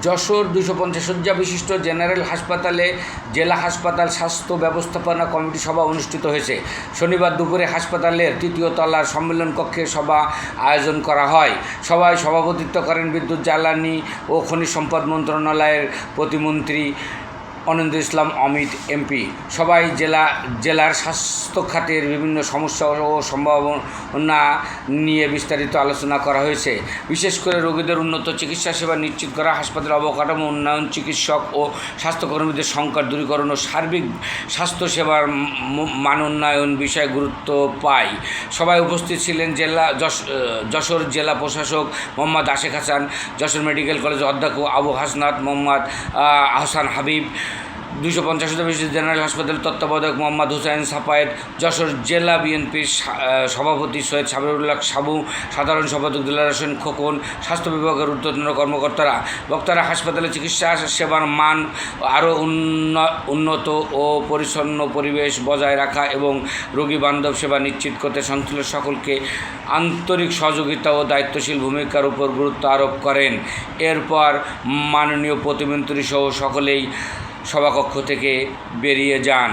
যশোর 250 শয্যা বিশিষ্ট জেনারেল হাসপাতালে জেলা হাসপাতাল স্বাস্থ্য ব্যবস্থাপনা কমিটি সভা অনুষ্ঠিত হয়েছে। শনিবার দুপুরে হাসপাতালের 3য় তলার সম্মেলন কক্ষে সভা আয়োজন করা হয়। সভায় সভাপতিত্ব করেন বিদ্যুৎ, জ্বালানি ও খনিজ সম্পদ মন্ত্রণালয়ের প্রতিমন্ত্রী অনিন্দ্র ইসলাম অমিত এমপি। সবাই জেলার স্বাস্থ্য খাতের বিভিন্ন সমস্যা ও সম্ভাবনা নিয়ে বিস্তারিত আলোচনা করা হয়েছে। বিশেষ করে রোগীদের উন্নত চিকিৎসা সেবা নিশ্চিত করা, হাসপাতালের অবকাঠামো উন্নয়ন, চিকিৎসক ও স্বাস্থ্যকর্মীদের সংকট দূরীকরণ ও সার্বিক স্বাস্থ্যসেবার মান উন্নয়ন বিষয়ে গুরুত্ব পায়। সবাই উপস্থিত ছিলেন যশোর জেলা প্রশাসক মোহাম্মদ আশেক হাসান, যশোর মেডিকেল কলেজের অধ্যক্ষ আবু হাসনাত মোহাম্মদ আহসান হাবিব, 250 শয্যা বিশিষ্ট জেনারেল হাসপাতালের তত্ত্বাবধায়ক মোহাম্মদ হুসাইন সাফায়েত, যশোর জেলা বিএনপির সভাপতি সৈয়দ সাবিরুল্লাহ সাবু, সাধারণ সম্পাদক দিলার হোসেন খোকন, স্বাস্থ্য বিভাগের ঊর্ধ্বতন কর্মকর্তারা। বক্তারা হাসপাতালে চিকিৎসা সেবার মান আরও উন্নত ও পরিচ্ছন্ন পরিবেশ বজায় রাখা এবং রোগী বান্ধব সেবা নিশ্চিত করতে সংশ্লিষ্ট সকলকে আন্তরিক সহযোগিতা ও দায়িত্বশীল ভূমিকার উপর গুরুত্ব আরোপ করেন। এরপর মাননীয় প্রতিমন্ত্রী সহ সকলেই সভাকক্ষ থেকে বেরিয়ে যান।